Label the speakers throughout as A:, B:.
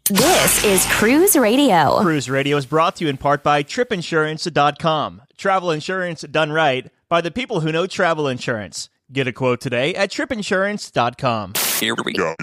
A: This is Cruise Radio.
B: Cruise Radio is brought to you in part by tripinsurance.com. Travel insurance done right by the people who know travel insurance. Get a quote today at tripinsurance.com.
C: Here we go.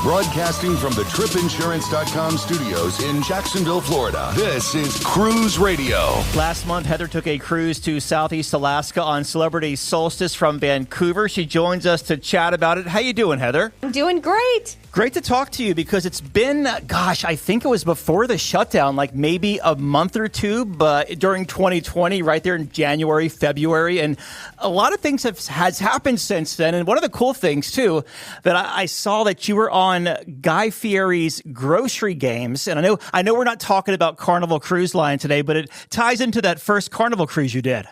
D: Broadcasting from the tripinsurance.com studios in Jacksonville, Florida. This is Cruise Radio.
B: Last month, Heather took a cruise to Southeast Alaska on Celebrity Solstice from Vancouver. She joins us to chat about it. How you doing, Heather?
E: I'm doing great.
B: Great to talk to you because it's been, I think it was before the shutdown, like maybe a month or two, but during 2020, right there in January, February, and a lot of things has happened since then. And one of the cool things, too, that I saw that you were on Guy Fieri's Grocery Games. And I know we're not talking about Carnival Cruise Line today, but it ties into that first Carnival cruise you did.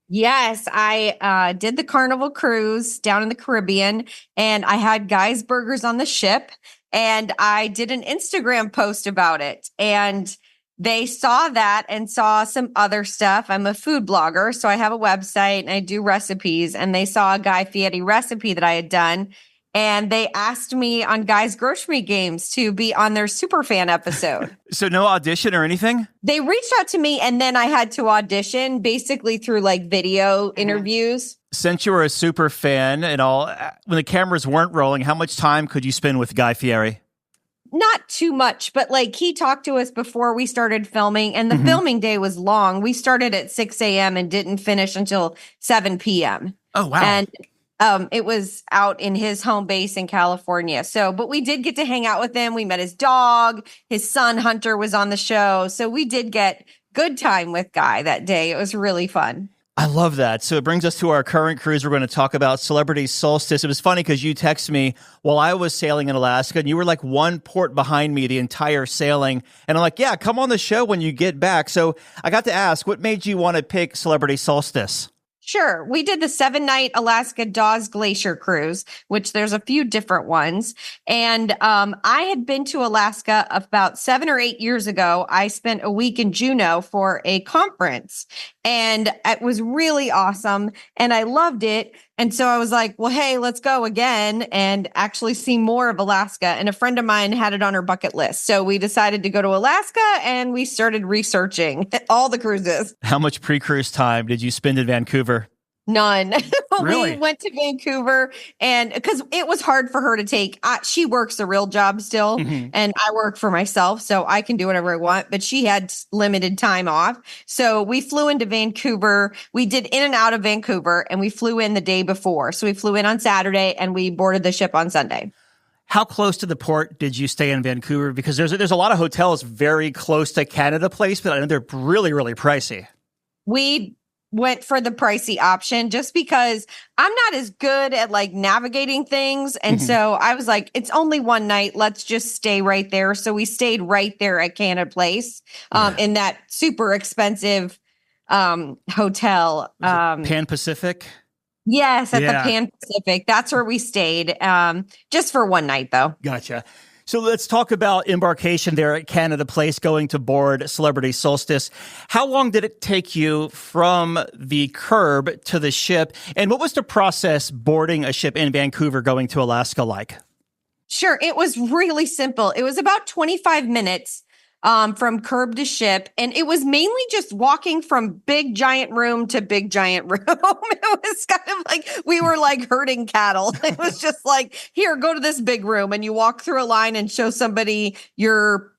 E: Yes, I did the Carnival cruise down in the Caribbean, and I had Guy's Burgers on the ship, and I did an Instagram post about it, and they saw that and saw some other stuff. I'm a food blogger, so I have a website and I do recipes, and they saw a Guy Fieri recipe that I had done, and they asked me on Guy's Grocery Games to be on their Superfan episode.
B: So no audition or anything?
E: They reached out to me, and then I had to audition basically through like video interviews.
B: Since you were a super fan and all, when the cameras weren't rolling, how much time could you spend with Guy Fieri?
E: Not too much, but like he talked to us before we started filming, and the filming day was long. We started at 6 a.m. and didn't finish until 7 p.m.
B: Oh, wow.
E: And it was out in his home base in California. So, but we did get to hang out with him. We met his dog. His son, Hunter, was on the show. So we did get good time with Guy that day. It was really fun.
B: I love that. So it brings us to our current cruise. We're going to talk about Celebrity Solstice. It was funny because you texted me while I was sailing in Alaska, and you were like one port behind me the entire sailing. And I'm like, yeah, come on the show when you get back. So I got to ask, what made you want to pick Celebrity Solstice?
E: Sure. We did the 7-night Alaska Dawes Glacier cruise, which there's a few different ones. And I had been to Alaska about 7 or 8 years ago. I spent a week in Juneau for a conference, and it was really awesome. And I loved it. And so I was like, well, hey, let's go again and actually see more of Alaska. And a friend of mine had it on her bucket list. So we decided to go to Alaska, and we started researching all the cruises.
B: How much pre-cruise time did you spend in Vancouver?
E: None.
B: Really?
E: We went to Vancouver, and because it was hard for her to take, she works a real job still, and I work for myself, so I can do whatever I want, but she had limited time off. So we flew into Vancouver. We did in and out of Vancouver, and we flew in the day before. So we flew in on Saturday, and we boarded the ship on Sunday.
B: How close to the port did you stay in Vancouver? Because there's a lot of hotels very close to Canada Place, but I know they're really, really pricey.
E: We went for the pricey option just because I'm not as good at like navigating things. And so I was like, it's only one night. Let's just stay right there. So we stayed right there at Canada Place in that super expensive hotel.
B: Pan Pacific?
E: Yes, at the Pan Pacific. That's where we stayed just for one night, though.
B: Gotcha. So let's talk about embarkation there at Canada Place, going to board Celebrity Solstice. How long did it take you from the curb to the ship? And what was the process boarding a ship in Vancouver going to Alaska like?
E: Sure. It was really simple. It was about 25 minutes from curb to ship. And it was mainly just walking from big giant room to big giant room. It was kind of like we were like herding cattle. It was just like, here, go to this big room, and you walk through a line and show somebody your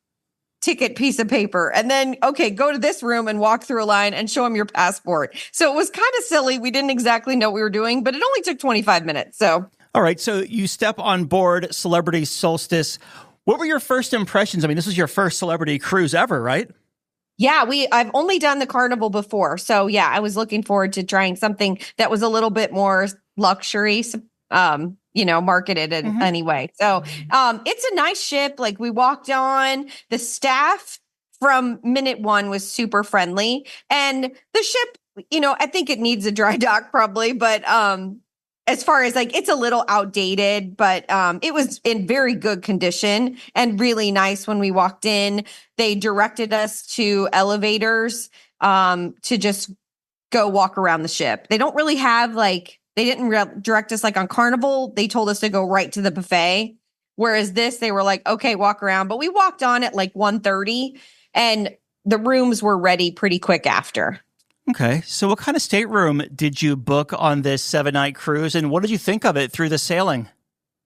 E: ticket piece of paper. And then, okay, go to this room and walk through a line and show them your passport. So it was kind of silly. We didn't exactly know what we were doing, but it only took 25 minutes. So,
B: all right. So you step on board Celebrity Solstice. What were your first impressions? I mean, this was your first celebrity cruise ever, right?
E: Yeah, I've only done the Carnival before. So yeah, I was looking forward to trying something that was a little bit more luxury, marketed in anyway. So it's a nice ship. Like we walked on, the staff from minute one was super friendly, and the ship, I think it needs a dry dock probably, but as far as like, it's a little outdated, but it was in very good condition and really nice when we walked in. They directed us to elevators to just go walk around the ship. They don't really have they didn't direct us like on Carnival. They told us to go right to the buffet. Whereas this, they were like, okay, walk around. But we walked on at like 1:30 and the rooms were ready pretty quick after.
B: Okay. So what kind of stateroom did you book on this 7-night cruise, and what did you think of it through the sailing?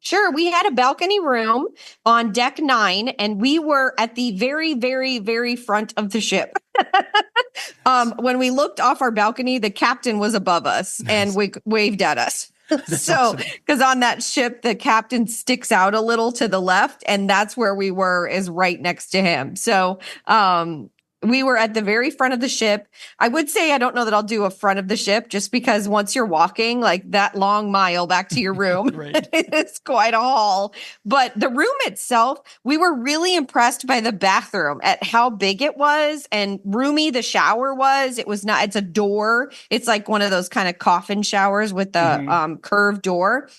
E: Sure. We had a balcony room on deck 9, and we were at the very, very, very front of the ship. When we looked off our balcony, the captain was above us and waved at us. So, because on that ship, the captain sticks out a little to the left, and that's where we were, is right next to him. So, we were at the very front of the ship. I would say I don't know that I'll do a front of the ship, just because once you're walking like that long mile back to your room, it's quite a haul. But the room itself, we were really impressed by the bathroom, at how big it was and roomy the shower was. It's a door. It's like one of those kind of coffin showers with the curved door.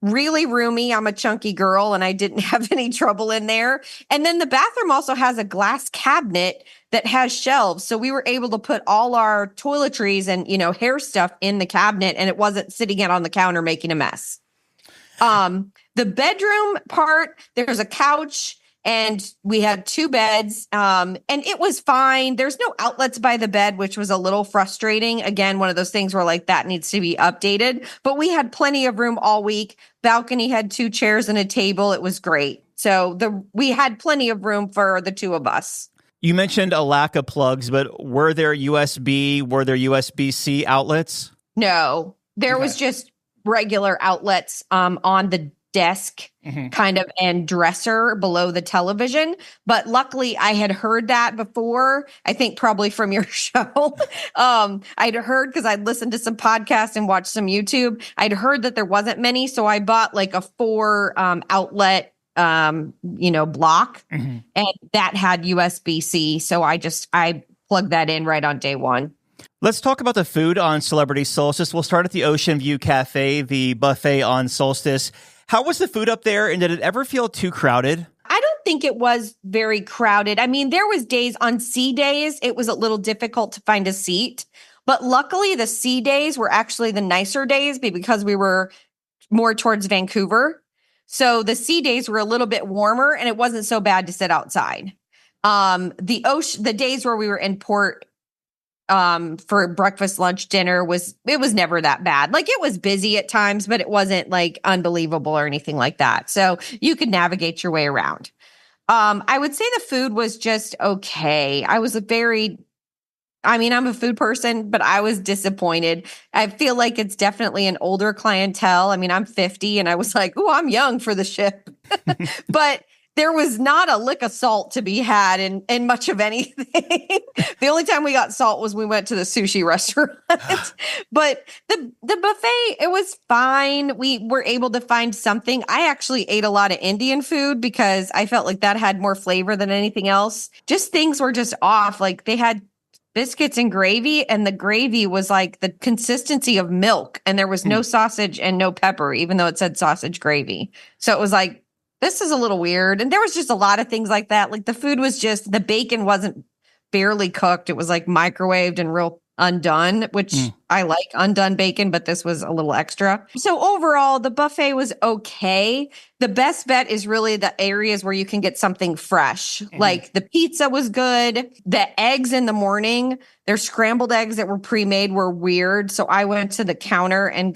E: Really roomy. I'm a chunky girl and I didn't have any trouble in there. And then the bathroom also has a glass cabinet that has shelves. So we were able to put all our toiletries and, hair stuff in the cabinet, and it wasn't sitting out on the counter making a mess. The bedroom part, there's a couch and we had 2 beds, and it was fine. There's no outlets by the bed, which was a little frustrating. Again, one of those things where like that needs to be updated, but we had plenty of room all week. Balcony had 2 chairs and a table. It was great. So we had plenty of room for the 2 of us.
B: You mentioned a lack of plugs, but were there USB-C outlets?
E: No, there was just regular outlets on the desk kind of and dresser below the television. But luckily I had heard that before, I think probably from your show. I'd heard, because I'd listened to some podcasts and watched some YouTube. I'd heard that there wasn't many. So I bought like a 4 outlet block, and that had USB-C. So I plugged that in right on day 1.
B: Let's talk about the food on Celebrity Solstice. We'll start at the Ocean View Cafe, the buffet on Solstice. How was the food up there, and did it ever feel too crowded?
E: I don't think it was very crowded. I mean, there was days on sea days, it was a little difficult to find a seat, but luckily the sea days were actually the nicer days because we were more towards Vancouver. So the sea days were a little bit warmer and it wasn't so bad to sit outside. The days where we were in port for breakfast, lunch, dinner it was never that bad. Like, it was busy at times, but it wasn't like unbelievable or anything like that. So you could navigate your way around. I would say the food was just okay. I'm a food person, but I was disappointed. I feel like it's definitely an older clientele. I mean, I'm 50 and I was like, oh, I'm young for the ship. But there was not a lick of salt to be had in much of anything. The only time we got salt was when we went to the sushi restaurant. But the buffet, it was fine. We were able to find something. I actually ate a lot of Indian food because I felt like that had more flavor than anything else. Just things were just off. Like, they had biscuits and gravy, and the gravy was like the consistency of milk, and there was no sausage and no pepper, even though it said sausage gravy. So it was like, this is a little weird. And there was just a lot of things like that. Like, the food was just, the bacon wasn't barely cooked. It was like microwaved and real undone, which I like undone bacon, but this was a little extra. So overall, the buffet was okay. The best bet is really the areas where you can get something fresh. Like, the pizza was good. The eggs in the morning, their scrambled eggs that were pre-made were weird. So I went to the counter and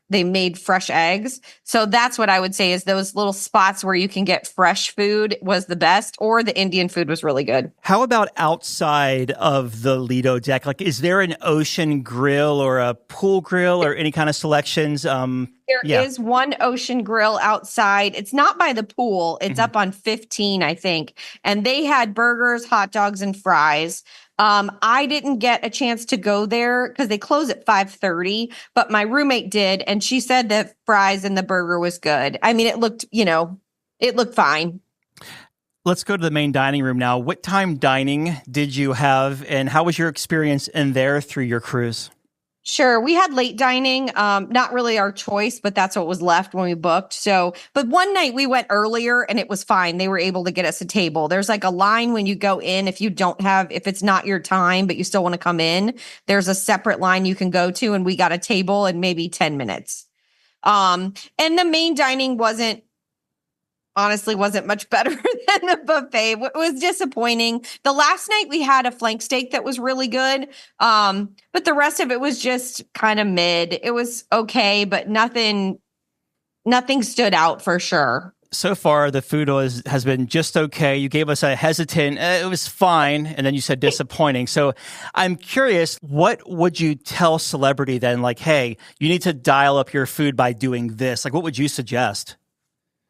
E: they made fresh eggs. So that's what I would say is those little spots where you can get fresh food was the best, or the Indian food was really good.
B: How about outside of the Lido deck? Like, is there an ocean grill or a pool grill or any kind of selections?
E: There is one ocean grill outside. It's not by the pool. It's up on 15, I think. And they had burgers, hot dogs, and fries. I didn't get a chance to go there because they close at 5:30, but my roommate did. And she said the fries and the burger was good. I mean, it looked fine.
B: Let's go to the main dining room now. What time dining did you have, and how was your experience in there through your cruise?
E: Sure. We had late dining, not really our choice, but that's what was left when we booked. So, but one night we went earlier and it was fine. They were able to get us a table. There's like a line when you go in. If it's not your time, but you still want to come in, there's a separate line you can go to. And we got a table in maybe 10 minutes. And the main dining wasn't honestly wasn't much better than the buffet. It was disappointing. The last night we had a flank steak that was really good. But the rest of it was just kind of mid. It was okay, but nothing stood out for sure.
B: So far, the food has been just okay. You gave us a hesitant, it was fine, and then you said disappointing. So I'm curious, what would you tell Celebrity then? Like, hey, you need to dial up your food by doing this. Like, what would you suggest?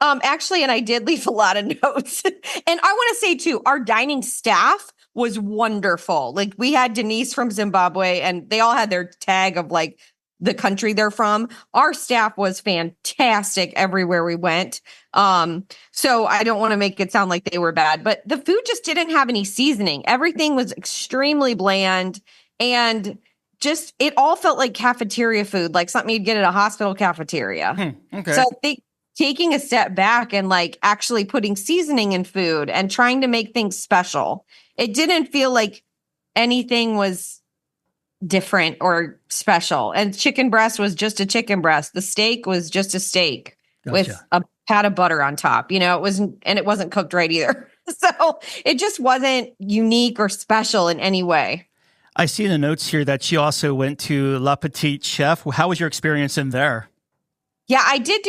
E: Actually, and I did leave a lot of notes. And I want to say too, our dining staff was wonderful. Like we had Denise from Zimbabwe and they all had their tag of like the country they're from. Our staff was fantastic everywhere we went. So I don't want to make it sound like they were bad, but the food just didn't have any seasoning. Everything was extremely bland and just, it all felt like cafeteria food, like something you'd get at a hospital cafeteria.
B: Okay.
E: So I think taking a step back and like actually putting seasoning in food and trying to make things special. It didn't feel like anything was different or special. And chicken breast was just a chicken breast. The steak was just a steak with a pat of butter on top. You know, it wasn't cooked right either. So it just wasn't unique or special in any way.
B: I see in the notes here that you also went to La Petite Chef. How was your experience in there?
E: Yeah, I did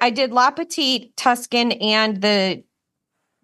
E: I did La Petite, Tuscan, and the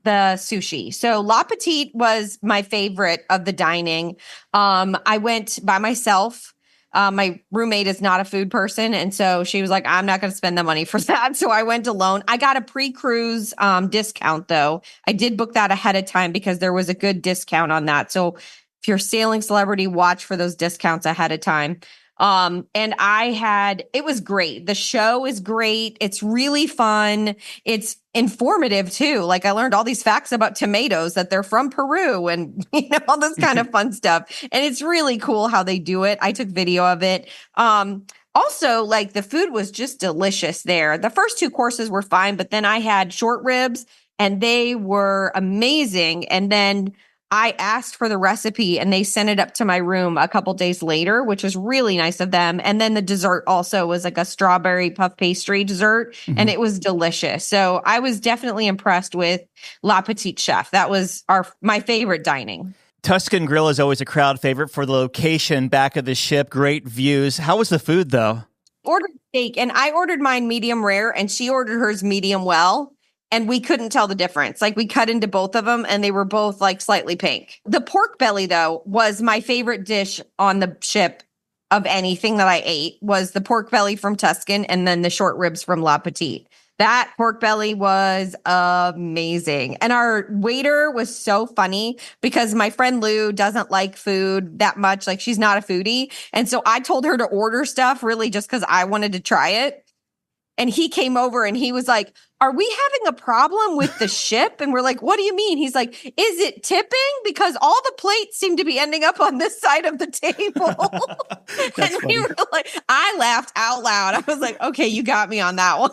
E: sushi. So La Petite was my favorite of the dining. I went by myself. My roommate is not a food person. And so she was like, I'm not going to spend the money for that. So I went alone. I got a pre-cruise discount though. I did book that ahead of time because there was a good discount on that. So if you're sailing Celebrity, watch for those discounts ahead of time. And it was great. The show is great. It's really fun. It's informative too. Like I learned all these facts about tomatoes that they're from Peru and all this kind of fun stuff. And it's really cool how they do it. I took video of it. Also, like the food was just delicious there. The first two courses were fine, but then I had short ribs and they were amazing. And then I asked for the recipe and they sent it up to my room a couple days later, which was really nice of them. And then the dessert also was like a strawberry puff pastry dessert and it was delicious. So I was definitely impressed with La Petite Chef. That was my favorite dining.
B: Tuscan Grill is always a crowd favorite for the location, back of the ship, great views. How was the food though?
E: Ordered steak and I ordered mine medium rare and she ordered hers medium well. And we couldn't tell the difference. Like we cut into both of them and they were both like slightly pink. The pork belly though was my favorite dish on the ship of anything that I ate was the pork belly from Tuscan and then the short ribs from La Petite. That pork belly was amazing. And our waiter was so funny because my friend Lou doesn't like food that much. Like she's not a foodie. And so I told her to order stuff really just because I wanted to try it. And he came over and he was like, are we having a problem with the ship? And we're like, what do you mean? He's like, is it tipping? Because all the plates seem to be ending up on this side of the table. And we were like, I laughed out loud. I was like, okay, you got me on that one.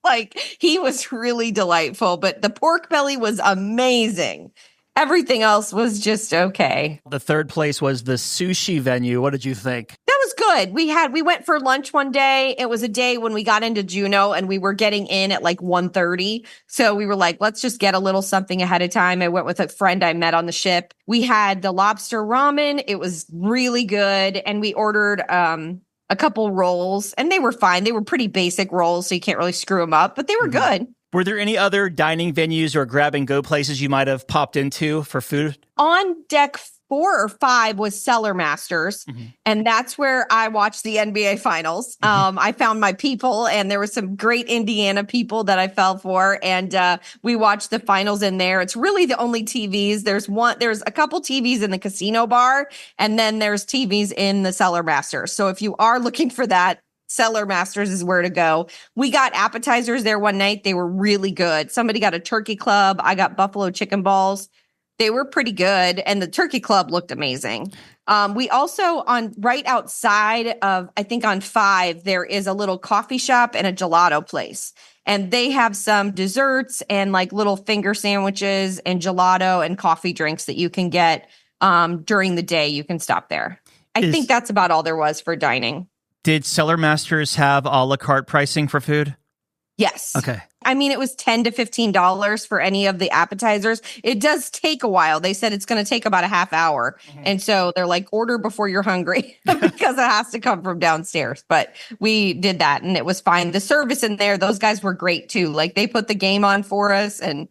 E: Like he was really delightful, but the pork belly was amazing. Everything else was just okay.
B: The third place was the sushi venue. What did you think?
E: That was good. We went for lunch one day. It was a day when we got into Juneau and we were getting in at like 1:30. So we were like, let's just get a little something ahead of time. I went with a friend I met on the ship. We had the lobster ramen. It was really good. And we ordered a couple rolls and they were fine. They were pretty basic rolls, so you can't really screw them up, but they were good.
B: Were there any other dining venues or grab-and-go places you might have popped into for food?
E: On deck 4 or 5 was Cellar Masters, and that's where I watched the NBA Finals. I found my people, and there were some great Indiana people that I fell for, and we watched the finals in there. It's really the only TVs. There's a couple TVs in the casino bar, and then there's TVs in the Cellar Masters. So if you are looking for that, Cellar Masters is where to go. We got appetizers there one night. They were really good. Somebody got a turkey club. I got buffalo chicken balls. They were pretty good. And the turkey club looked amazing. We also right outside of, I think on 5, there is a little coffee shop and a gelato place. And they have some desserts and like little finger sandwiches and gelato and coffee drinks that you can get during the day. You can stop there. I think that's about all there was for dining.
B: Did Cellar Masters have a la carte pricing for food?
E: Yes.
B: Okay.
E: I mean, it was $10 to $15 for any of the appetizers. It does take a while. They said it's going to take about a half hour. And so they're like, order before you're hungry because it has to come from downstairs. But we did that and it was fine. The service in there, those guys were great too. Like they put the game on for us and,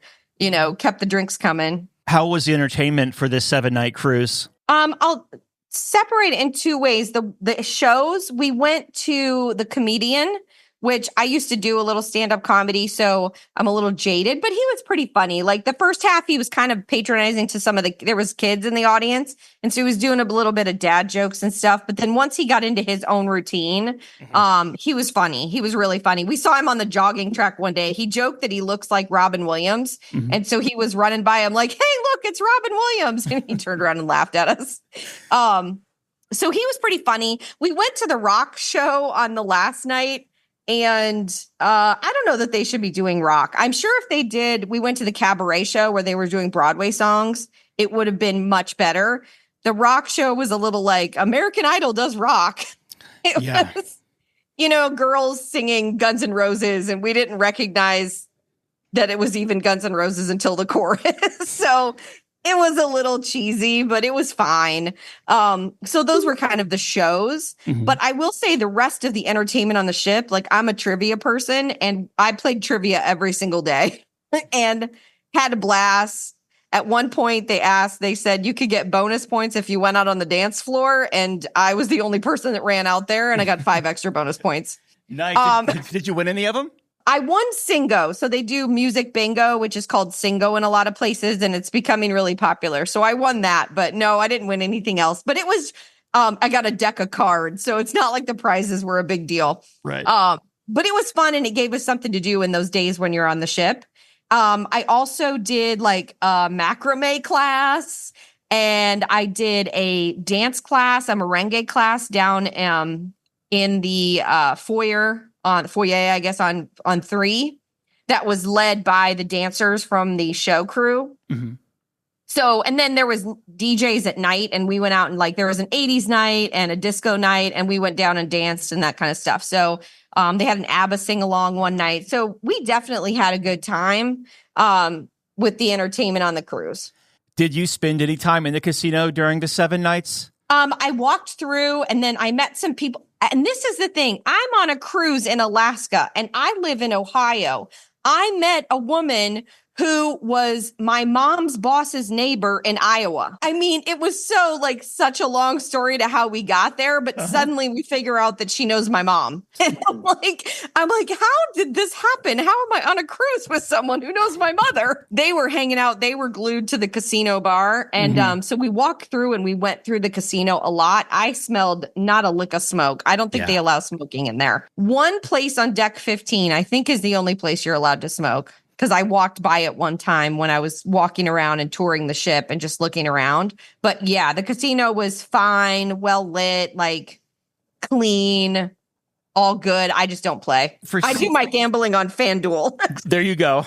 E: kept the drinks coming.
B: How was the entertainment for this 7-night cruise?
E: I'll separate it in two ways. The shows, we went to the Comedian, which I used to do a little stand-up comedy, so I'm a little jaded, but he was pretty funny. Like the first half, he was kind of patronizing to there was kids in the audience, and so he was doing a little bit of dad jokes and stuff. But then once he got into his own routine, he was funny. He was really funny. We saw him on the jogging track one day. He joked that he looks like Robin Williams, and so he was running by him like, "Hey, look, it's Robin Williams," and he turned around and laughed at us. So he was pretty funny. We went to the rock show on the last night. And I don't know that they should be doing rock. I'm sure if they did, we went to the cabaret show where they were doing Broadway songs, it would have been much better. The rock show was a little like American Idol does rock. It was, girls singing Guns N' Roses, and we didn't recognize that it was even Guns N' Roses until the chorus. So it was a little cheesy, but it was fine. So those were kind of the shows. But I will say the rest of the entertainment on the ship, like I'm a trivia person and I played trivia every single day and had a blast. At one point they said you could get bonus points if you went out on the dance floor. And I was the only person that ran out there and I got 5 extra bonus points.
B: Nice. Did you win any of them?
E: I won Singo. So they do music bingo, which is called Singo in a lot of places, and it's becoming really popular. So I won that, but no, I didn't win anything else. But it was, I got a deck of cards, so it's not like the prizes were a big deal.
B: Right.
E: But it was fun, and it gave us something to do in those days when you're on the ship. I also did like a macrame class, and I did a dance class, a merengue class down in the foyer, I guess, on 3 that was led by the dancers from the show crew. So, and then there was DJs at night, and we went out and there was an 80s night and a disco night, and we went down and danced and that kind of stuff. So they had an ABBA sing along one night. So we definitely had a good time with the entertainment on the cruise.
B: Did you spend any time in the casino during the 7 nights?
E: I walked through and then I met some people. And this is the thing. I'm on a cruise in Alaska and I live in Ohio. I met a woman who was my mom's boss's neighbor in Iowa. I mean, it was so such a long story to how we got there, but suddenly we figure out that she knows my mom. And I'm like, how did this happen? How am I on a cruise with someone who knows my mother? They were hanging out. They were glued to the casino bar. And so we walked through and we went through the casino a lot. I smelled not a lick of smoke. I don't think they allow smoking in there. One place on deck 15, I think, is the only place you're allowed to smoke. Because I walked by it one time when I was walking around and touring the ship and just looking around. But yeah, the casino was fine, well lit, clean, all good. I just don't play. I do my gambling on FanDuel.
B: There you go.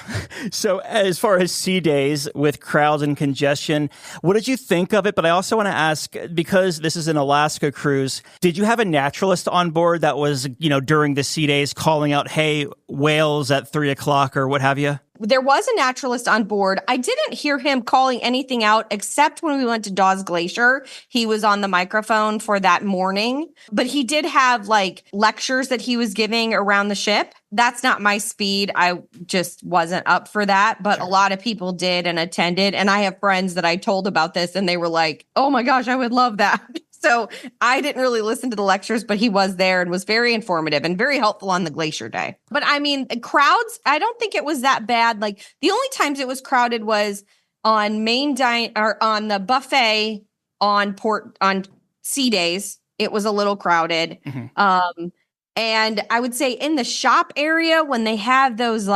B: So as far as sea days with crowds and congestion, what did you think of it? But I also want to ask, because this is an Alaska cruise, did you have a naturalist on board that was, during the sea days calling out, hey, whales at 3:00 or what have you?
E: There was a naturalist on board. I didn't hear him calling anything out except when we went to Dawes Glacier. He was on the microphone for that morning, but he did have lectures that he was giving around the ship. That's not my speed. I just wasn't up for that, but a lot of people did and attended. And I have friends that I told about this and they were like, oh my gosh, I would love that. So I didn't really listen to the lectures, but he was there and was very informative and very helpful on the glacier day. But I mean, crowds, I don't think it was that bad. The only times it was crowded was on on the buffet on sea days. It was a little crowded. And I would say in the shop area when they have those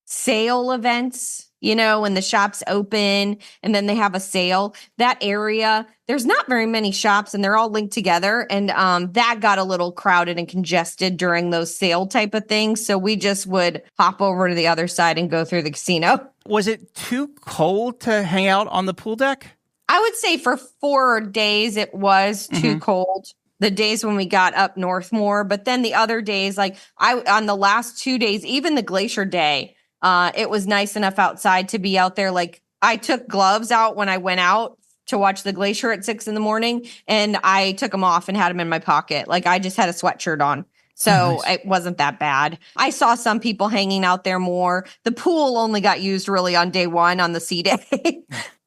E: sale events, when the shops open and then they have a sale, that area, there's not very many shops and they're all linked together. And that got a little crowded and congested during those sale type of things. So we just would hop over to the other side and go through the casino.
B: Was it too cold to hang out on the pool deck?
E: I would say for 4 days, it was too cold. the days when we got up north more. But then the other days, like on the last 2 days, even the glacier day, it was nice enough outside to be out there. Like I took gloves out when I went out to watch the glacier at 6 a.m. and I took them off and had them in my pocket. Like I just had a sweatshirt on. So It wasn't that bad. I saw some people hanging out there more. The pool only got used really on day one on the sea day.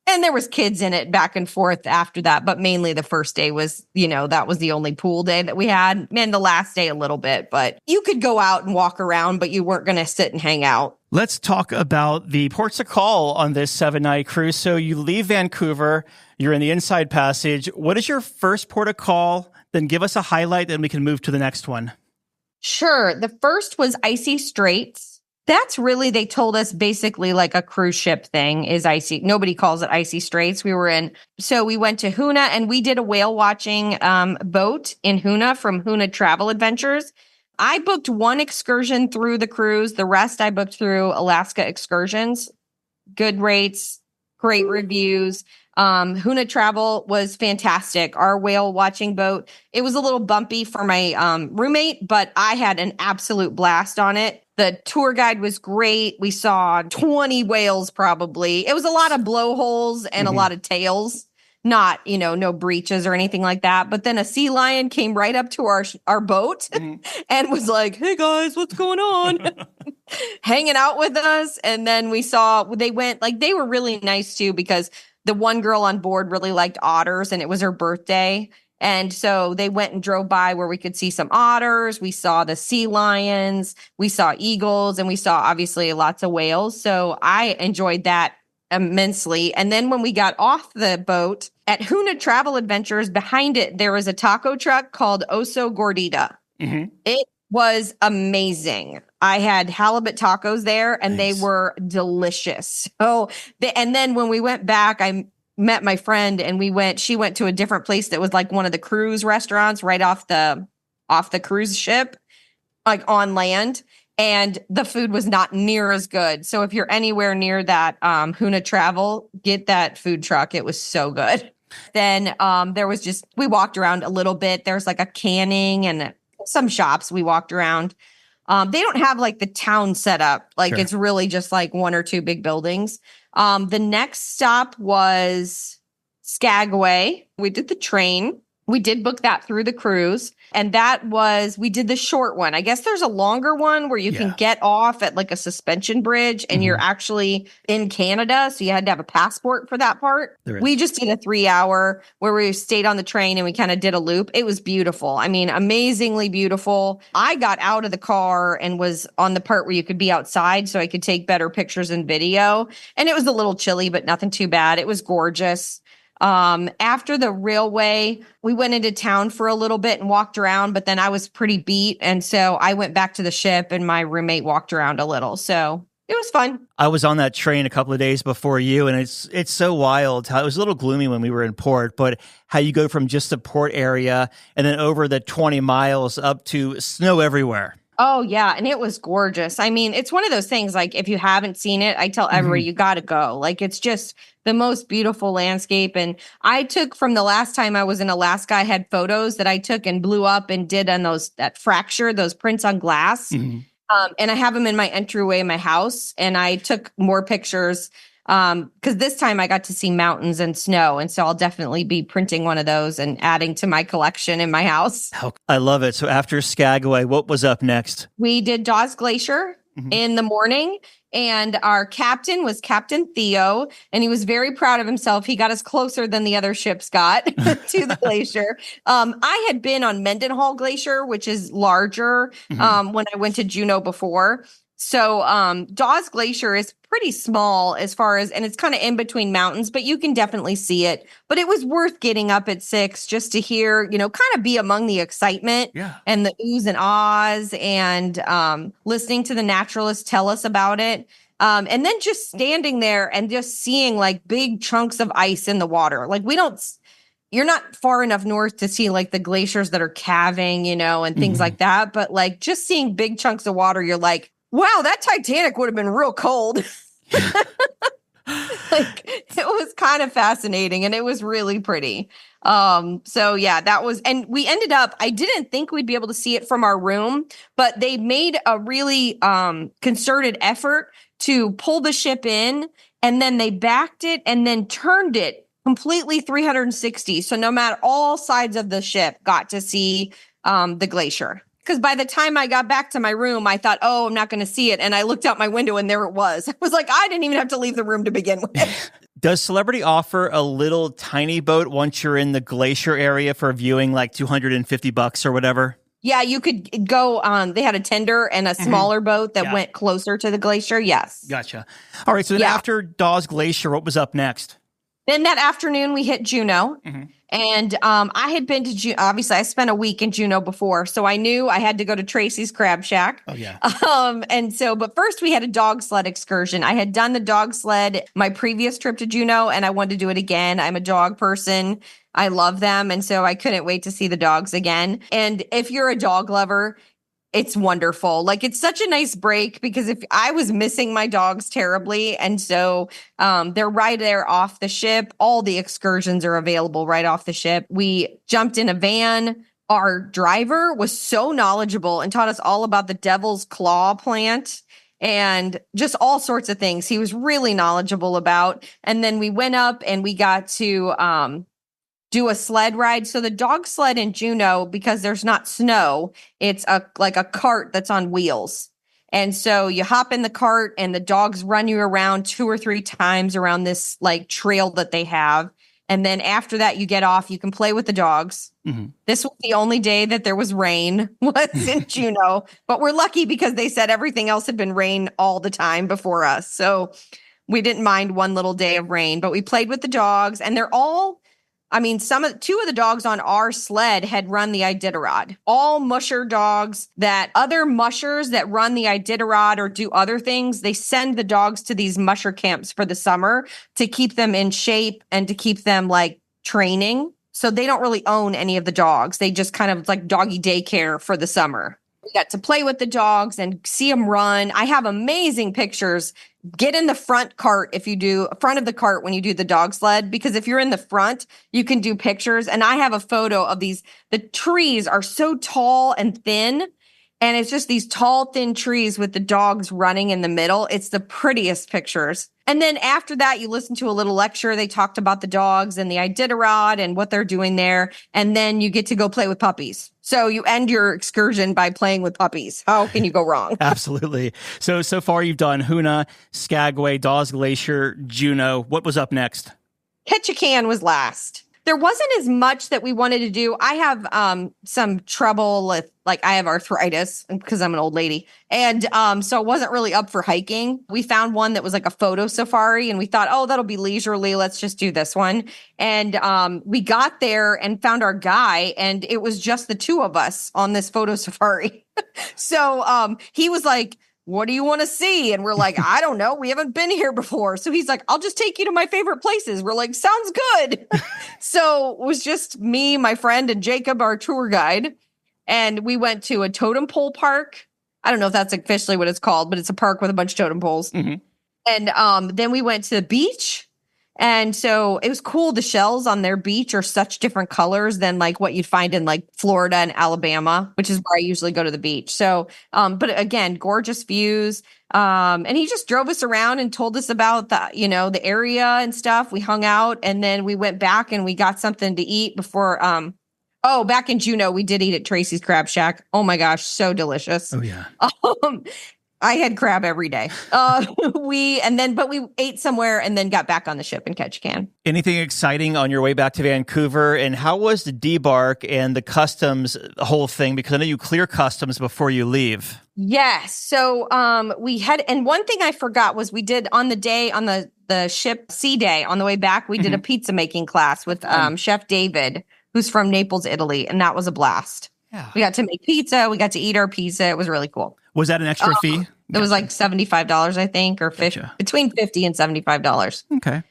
E: And there was kids in it back and forth after that. But mainly the first day was, that was the only pool day that we had. And the last day a little bit. But you could go out and walk around, but you weren't going to sit and hang out.
B: Let's talk about the ports of call on this 7-night cruise. So you leave Vancouver, you're in the Inside Passage. What is your first port of call? Then give us a highlight, then we can move to the next one.
E: Sure. The first was Icy Straits. That's really, they told us basically like a cruise ship thing is icy. Nobody calls it Icy Straits. We went to Hoona and we did a whale watching boat in Hoona from Hoona Travel Adventures. I booked one excursion through the cruise. The rest I booked through Alaska Excursions. Good rates, great reviews. Hoona Travel was fantastic. Our whale watching boat, it was a little bumpy for my roommate, but I had an absolute blast on it. The tour guide was great. We saw 20 whales probably. It was a lot of blowholes and a lot of tails, not, no breaches or anything like that. But then a sea lion came right up to our boat and was like, "Hey guys, what's going on?" Hanging out with us. And then they were really nice too, because the one girl on board really liked otters and it was her birthday. And so they went and drove by where we could see some otters. We saw the sea lions, we saw eagles, and we saw obviously lots of whales. So I enjoyed that immensely. And then when we got off the boat at Hoona Travel Adventures, behind it, there was a taco truck called Oso Gordita. It was amazing. I had halibut tacos there and They were delicious. And then when we went back, I met my friend and she went to a different place that was like one of the cruise restaurants right off the cruise ship, like on land. And the food was not near as good. So if you're anywhere near that Hoona Travel, get that food truck. It was so good. Then we walked around a little bit. There's like a canning and some shops we walked around. They don't have like the town set up. Like It's really just like one or two big buildings. The next stop was Skagway. We did the train. We did book that through the cruise. And we did the short one. I guess there's a longer one where you can get off at like a suspension bridge and you're actually in Canada. So you had to have a passport for that part. We just did a 3-hour where we stayed on the train and we kind of did a loop. It was beautiful. I mean, amazingly beautiful. I got out of the car and was on the part where you could be outside so I could take better pictures and video. And it was a little chilly, but nothing too bad. It was gorgeous. After the railway, we went into town for a little bit and walked around, but then I was pretty beat. And so I went back to the ship and my roommate walked around a little. So it was fun.
B: I was on that train a couple of days before you, and it's so wild how it was a little gloomy when we were in port, but how you go from just the port area and then over the 20 miles up to snow everywhere.
E: Oh, yeah. And it was gorgeous. I mean, it's one of those things, like, if you haven't seen it, I tell everybody, you got to go. Like, it's just the most beautiful landscape. And I took from the last time I was in Alaska, I had photos that I took and blew up and did on that fracture, those prints on glass. And I have them in my entryway in my house. And I took more pictures because this time I got to see mountains and snow. And so I'll definitely be printing one of those and adding to my collection in my house.
B: I love it. So after Skagway, what was up next?
E: We did Dawes Glacier in the morning. And our captain was Captain Theo, and he was very proud of himself. He got us closer than the other ships got to the glacier. I had been on Mendenhall Glacier, which is larger, when I went to Juneau before. So Dawes Glacier is pretty small and it's kind of in between mountains, but you can definitely see it. But it was worth getting up at 6 just to hear, kind of be among the excitement and the oohs and ahs and listening to the naturalists tell us about it. And then just standing there and just seeing like big chunks of ice in the water. Like you're not far enough north to see like the glaciers that are calving, and things like that. But like just seeing big chunks of water, you're like, wow, that Titanic would have been real cold. Like it was kind of fascinating, and it was really pretty. So yeah, that was, and we ended up, I didn't think we'd be able to see it from our room, but they made a really concerted effort to pull the ship in, and then they backed it and then turned it completely 360. So no matter, all sides of the ship got to see the glacier. Because by the time I got back to my room, I thought, oh, I'm not going to see it. And I looked out my window and there it was. I was like, I didn't even have to leave the room to begin with.
B: Does Celebrity offer a little tiny boat once you're in the glacier area for viewing, like $250 or whatever?
E: Yeah, you could go on. They had a tender and a smaller boat that went closer to the glacier. Yes.
B: Gotcha. All right. So then after Dawes Glacier, what was up next?
E: Then that afternoon, we hit Juneau. And I had been to Juneau. Obviously, I spent a week in Juneau before, so I knew I had to go to Tracy's Crab Shack.
B: Oh, yeah.
E: And so, but first we had a dog sled excursion. I had done the dog sled my previous trip to Juneau, and I wanted to do it again. I'm a dog person. I love them. And so I couldn't wait to see the dogs again. And if you're a dog lover, it's wonderful. Like, it's such a nice break, because if I was missing my dogs terribly. And so they're right there off the ship. All the excursions are available right off the ship. We jumped in a van. Our driver was so knowledgeable and taught us all about the Devil's Claw plant and just all sorts of things he was really knowledgeable about. And then we went up and we got to do a sled ride. So the dog sled in Juneau, because there's not snow, it's like a cart that's on wheels. And so you hop in the cart and the dogs run you around 2 or 3 times around this like trail that they have. And then after that, you get off, you can play with the dogs. This was the only day that there was rain, was in Juneau, but we're lucky because they said everything else had been rain all the time before us. So we didn't mind one little day of rain, but we played with the dogs, and they're all, I mean, 2 of the dogs on our sled had run the Iditarod. All musher dogs, that other mushers that run the Iditarod or do other things, they send the dogs to these musher camps for the summer to keep them in shape and to keep them like training. So they don't really own any of the dogs. They just kind of like doggy daycare for the summer. We got to play with the dogs and see them run. I have amazing pictures. Get in the front cart if you do front of the cart when you do the dog sled, because if you're in the front, you can do pictures. And I have a photo of these. The trees are so tall and thin, and it's just these tall, thin trees with the dogs running in the middle. It's the prettiest pictures. And then after that, you listen to a little lecture. They talked about the dogs and the Iditarod and what they're doing there. And then you get to go play with puppies. So you end your excursion by playing with puppies. How can you go wrong?
B: Absolutely. So far you've done Hoonah, Skagway, Dawes Glacier, Juneau. What was up next?
E: Ketchikan was last. There wasn't as much that we wanted to do. I have some trouble with, like, I have arthritis because I'm an old lady. And so it wasn't really up for hiking. We found one that was like a photo safari, and we thought, oh, that'll be leisurely. Let's just do this one. And we got there and found our guy, and it was just the 2 of us on this photo safari. So he was like, what do you want to see? And we're like, I don't know. We haven't been here before. So he's like, I'll just take you to my favorite places. We're like, sounds good. So it was just me, my friend, and Jacob, our tour guide. And we went to a totem pole park. I don't know if that's officially what it's called, but it's a park with a bunch of totem poles. And then we went to the beach. And so it was cool. The shells on their beach are such different colors than like what you'd find in like Florida and Alabama, which is where I usually go to the beach. So, but again, gorgeous views. And he just drove us around and told us about the area and stuff. We hung out, and then we went back and we got something to eat before, back in Juneau, we did eat at Tracy's Crab Shack. Oh my gosh, so delicious.
B: Oh yeah.
E: I had crab every day. But we ate somewhere and then got back on the ship in Ketchikan.
B: Anything exciting on your way back to Vancouver? And how was the debark and the customs whole thing? Because I know you clear customs before you leave.
E: Yes. So we had, and one thing I forgot was we did on the day on the ship Sea Day on the way back, we did a pizza making class with Chef David, who's from Naples, Italy. And that was a blast. Yeah. We got to make pizza. We got to eat our pizza. It was really cool.
B: Was that an extra fee?
E: It was like $75, I think, or between $50 and $75.
B: Okay.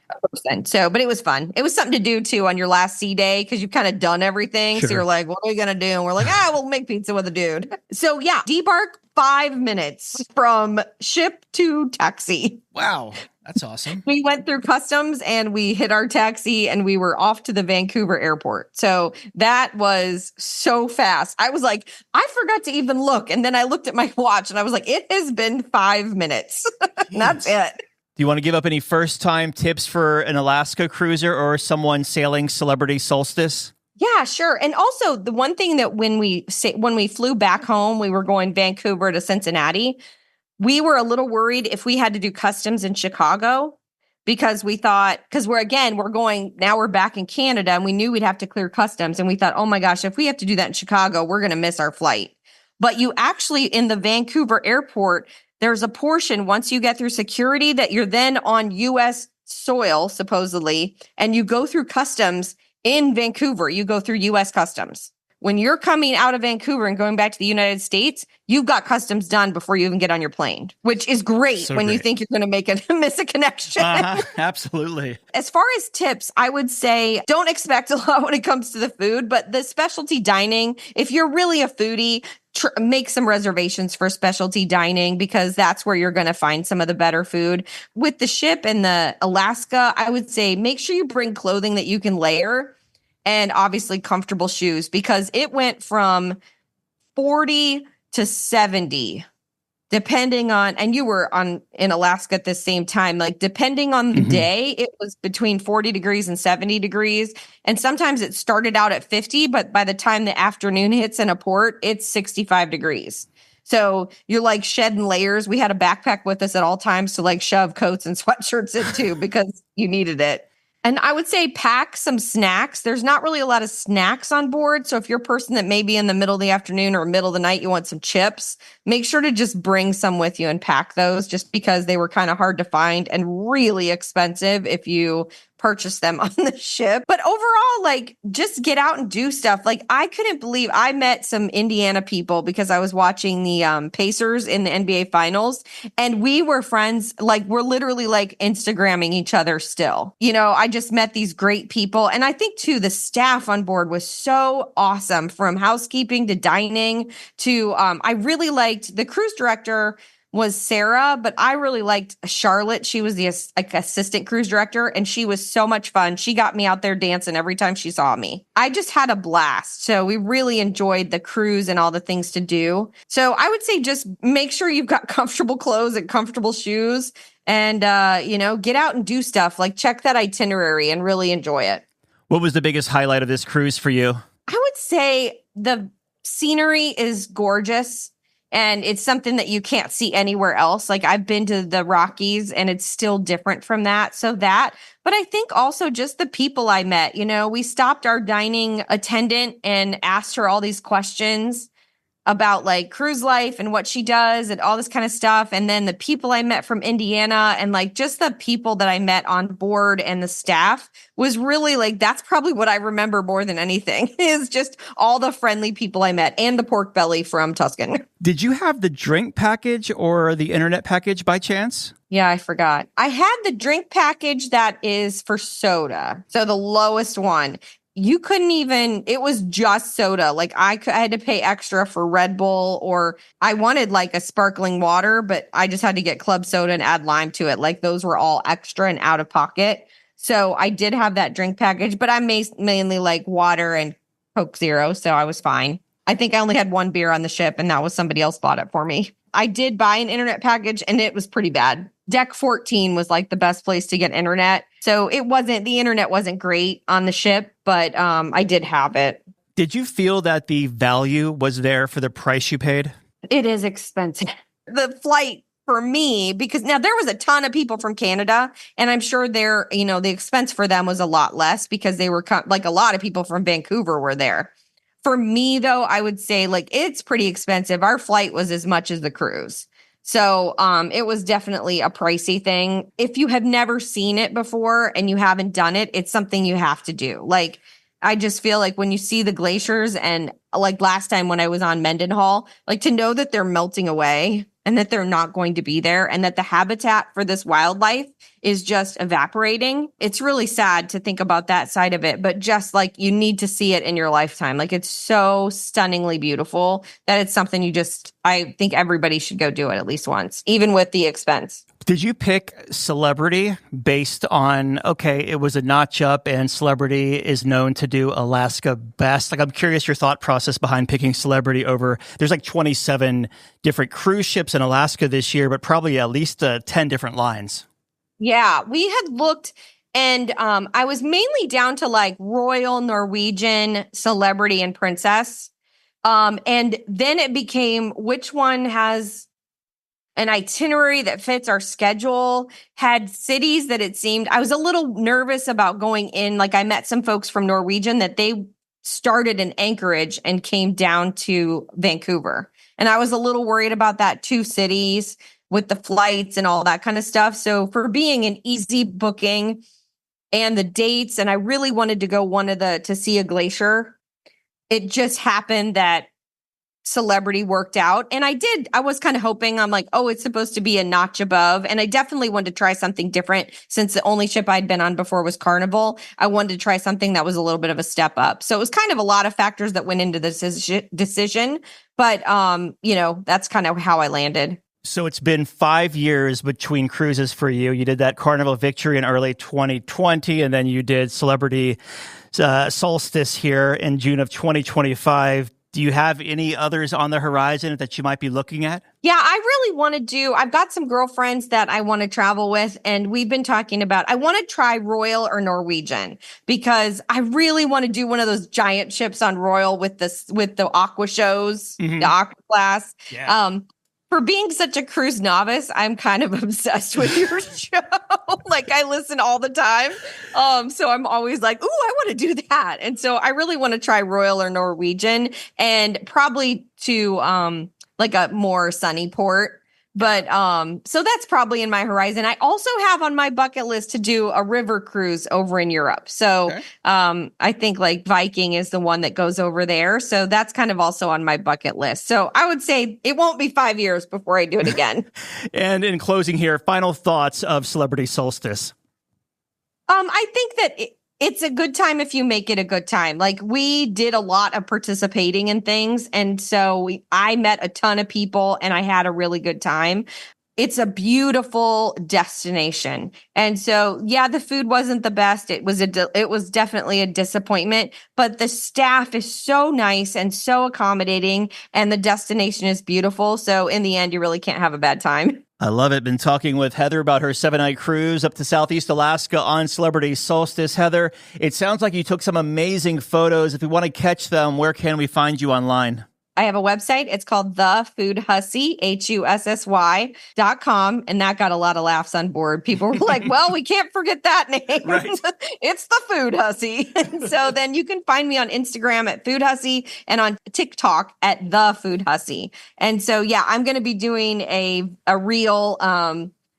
E: So, but it was fun. It was something to do too on your last sea day because you've kind of done everything. Sure. So you're like, what are we going to do? And we're like, we'll make pizza with a dude. So yeah, debark 5 minutes from ship to taxi.
B: Wow. That's awesome.
E: We went through customs and we hit our taxi and we were off to the Vancouver airport. So that was so fast. I was like, I forgot to even look. And then I looked at my watch and I was like, it has been 5 minutes. That's it.
B: Do you want to give up any first-time tips for an Alaska cruiser or someone sailing Celebrity Solstice?
E: Yeah, sure. And also the one thing that when we flew back home, we were going Vancouver to Cincinnati. We were a little worried if we had to do customs in Chicago because we thought, because we're back in Canada and we knew we'd have to clear customs. And we thought, oh my gosh, if we have to do that in Chicago, we're going to miss our flight. But you actually, in the Vancouver airport, there's a portion once you get through security that you're then on U.S. soil, supposedly, and you go through customs in Vancouver. You go through U.S. customs. When you're coming out of Vancouver and going back to the United States, you've got customs done before you even get on your plane, which is great you think you're going to miss a connection.
B: Absolutely.
E: As far as tips, I would say don't expect a lot when it comes to the food, but the specialty dining, if you're really a foodie, make some reservations for specialty dining because that's where you're going to find some of the better food. With the ship and the Alaska, I would say make sure you bring clothing that you can layer. And obviously comfortable shoes because it went from 40 to 70, depending on, and you were in Alaska at the same time, like depending on the day, it was between 40 degrees and 70 degrees. And sometimes it started out at 50, but by the time the afternoon hits in a port, it's 65 degrees. So you're like shedding layers. We had a backpack with us at all times to like shove coats and sweatshirts into because you needed it. And I would say pack some snacks. There's not really a lot of snacks on board. So if you're a person that maybe in the middle of the afternoon or middle of the night, you want some chips, make sure to just bring some with you and pack those just because they were kind of hard to find and really expensive if you purchase them on the ship. But overall, like just get out and do stuff. Like I couldn't believe I met some Indiana people because I was watching the Pacers in the NBA finals and we were friends. Like we're literally like Instagramming each other still. You know, I just met these great people. And I think too, the staff on board was so awesome from housekeeping to dining to, I really liked the cruise director was Sarah, but I really liked Charlotte. She was the assistant cruise director and she was so much fun. She got me out there dancing every time she saw me. I just had a blast. So we really enjoyed the cruise and all the things to do. So I would say just make sure you've got comfortable clothes and comfortable shoes and, get out and do stuff like check that itinerary and really enjoy it.
B: What was the biggest highlight of this cruise for you?
E: I would say the scenery is gorgeous. And it's something that you can't see anywhere else. Like I've been to the Rockies and it's still different from that. So that, but I think also just the people I met, we stopped our dining attendant and asked her all these questions about like cruise life and what she does and all this kind of stuff. And then the people I met from Indiana and like just the people that I met on board and the staff was really like, that's probably what I remember more than anything is just all the friendly people I met and the pork belly from Tuscan.
B: Did you have the drink package or the internet package by chance?
E: Yeah, I forgot. I had the drink package that is for soda. So the lowest one. You couldn't even, it was just soda. Like I had to pay extra for Red Bull or I wanted like a sparkling water, but I just had to get club soda and add lime to it. Like those were all extra and out of pocket. So I did have that drink package, but I mainly like water and Coke Zero. So I was fine. I think I only had one beer on the ship and that was somebody else bought it for me. I did buy an internet package and it was pretty bad. Deck 14 was like the best place to get internet. So the internet wasn't great on the ship, but I did have it.
B: Did you feel that the value was there for the price you paid?
E: It is expensive. The flight for me, because now there was a ton of people from Canada and I'm sure the expense for them was a lot less because they were like a lot of people from Vancouver were there. For me though, I would say like it's pretty expensive. Our flight was as much as the cruise. So it was definitely a pricey thing. If you have never seen it before and you haven't done it, it's something you have to do. Like, I just feel like when you see the glaciers and like last time when I was on Mendenhall, like to know that they're melting away and that they're not going to be there and that the habitat for this wildlife is just evaporating. It's really sad to think about that side of it, but just like you need to see it in your lifetime. Like it's so stunningly beautiful that it's something I think everybody should go do it at least once, even with the expense.
B: Did you pick Celebrity based on, okay, it was a notch up and Celebrity is known to do Alaska best? Like, I'm curious your thought process behind picking Celebrity over, there's like 27 different cruise ships in Alaska this year, but probably at least 10 different lines.
E: Yeah, we had looked and I was mainly down to like Royal, Norwegian, Celebrity, and Princess. And then it became which one has an itinerary that fits our schedule, had cities that it seemed I was a little nervous about going in. Like I met some folks from Norwegian that they started in Anchorage and came down to Vancouver. And I was a little worried about that, 2 cities with the flights and all that kind of stuff. So for being an easy booking and the dates, and I really wanted to go to see a glacier. It just happened that Celebrity worked out. And I was kind of hoping, I'm like, oh, it's supposed to be a notch above. And I definitely wanted to try something different since the only ship I'd been on before was Carnival. I wanted to try something that was a little bit of a step up. So it was kind of a lot of factors that went into this decision. But, that's kind of how I landed.
B: So it's been 5 years between cruises for you. You did that Carnival Victory in early 2020, and then you did Celebrity Solstice here in June of 2025. Do you have any others on the horizon that you might be looking at?
E: Yeah, I really want to I've got some girlfriends that I want to travel with, and we've been talking about, I want to try Royal or Norwegian because I really want to do one of those giant ships on Royal with the aqua shows, the aqua class.
B: Yeah.
E: For being such a cruise novice, I'm kind of obsessed with your show. Like I listen all the time. So I'm always like, ooh, I want to do that. And so I really want to try Royal or Norwegian and probably to like a more sunny port. But so that's probably in my horizon. I also have on my bucket list to do a river cruise over in Europe. So okay. I think like Viking is the one that goes over there. So that's kind of also on my bucket list. So I would say it won't be 5 years before I do it again.
B: And in closing here, final thoughts of Celebrity Solstice.
E: I think that it's a good time if you make it a good time. Like we did a lot of participating in things. And so I met a ton of people and I had a really good time. It's a beautiful destination. And so, yeah, the food wasn't the best. It was definitely a disappointment, but the staff is so nice and so accommodating and the destination is beautiful. So in the end, you really can't have a bad time.
B: I love it. Been talking with Heather about her 7-night cruise up to Southeast Alaska on Celebrity Solstice. Heather, it sounds like you took some amazing photos. If we want to catch them, where can we find you online?
E: I have a website. It's called thefoodhussy, HUSSY.com. And that got a lot of laughs on board. People were like, well, we can't forget that name. Right. It's the Food Hussy. And so then you can find me on Instagram at Food Hussy and on TikTok at The Food Hussy. And so, yeah, I'm going to be doing a reel,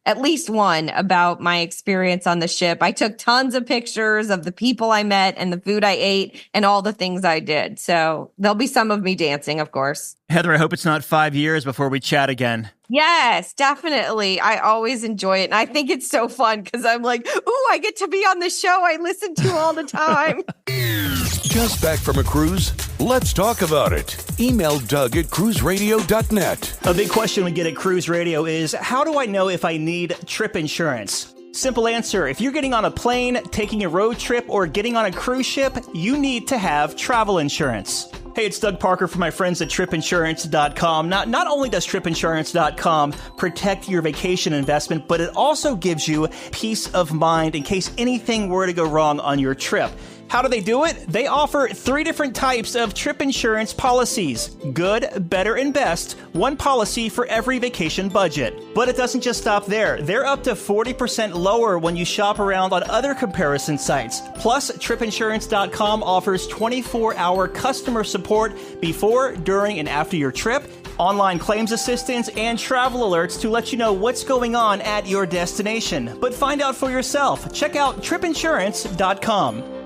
E: at least one about my experience on the ship. I took tons of pictures of the people I met and the food I ate and all the things I did. So there'll be some of me dancing, of course.
B: Heather, I hope it's not 5 years before we chat again.
E: Yes, definitely. I always enjoy it. And I think it's so fun because I'm like, ooh, I get to be on the show I listen to all the time.
D: Just back from a cruise? Let's talk about it. Email Doug at cruiseradio.net.
B: A big question we get at Cruise Radio is, how do I know if I need trip insurance? Simple answer. If you're getting on a plane, taking a road trip, or getting on a cruise ship, you need to have travel insurance. Hey, it's Doug Parker from my friends at tripinsurance.com. Not only does tripinsurance.com protect your vacation investment, but it also gives you peace of mind in case anything were to go wrong on your trip. How do they do it? They offer 3 different types of trip insurance policies. Good, better, and best. One policy for every vacation budget. But it doesn't just stop there. They're up to 40% lower when you shop around on other comparison sites. Plus, tripinsurance.com offers 24-hour customer support before, during, and after your trip, online claims assistance, and travel alerts to let you know what's going on at your destination. But find out for yourself. Check out tripinsurance.com.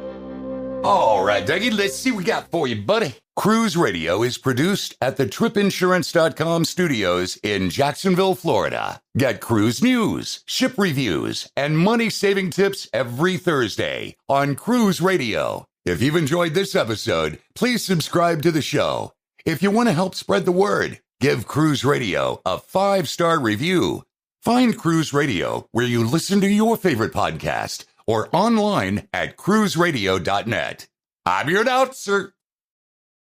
C: All right, Dougie, let's see what we got for you, buddy.
D: Cruise Radio is produced at the tripinsurance.com studios in Jacksonville, Florida. Get cruise news, ship reviews, and money-saving tips every Thursday on Cruise Radio. If you've enjoyed this episode, please subscribe to the show. If you want to help spread the word, give Cruise Radio a 5-star review. Find Cruise Radio where you listen to your favorite podcast or online at cruiseradio.net. I'm your announcer,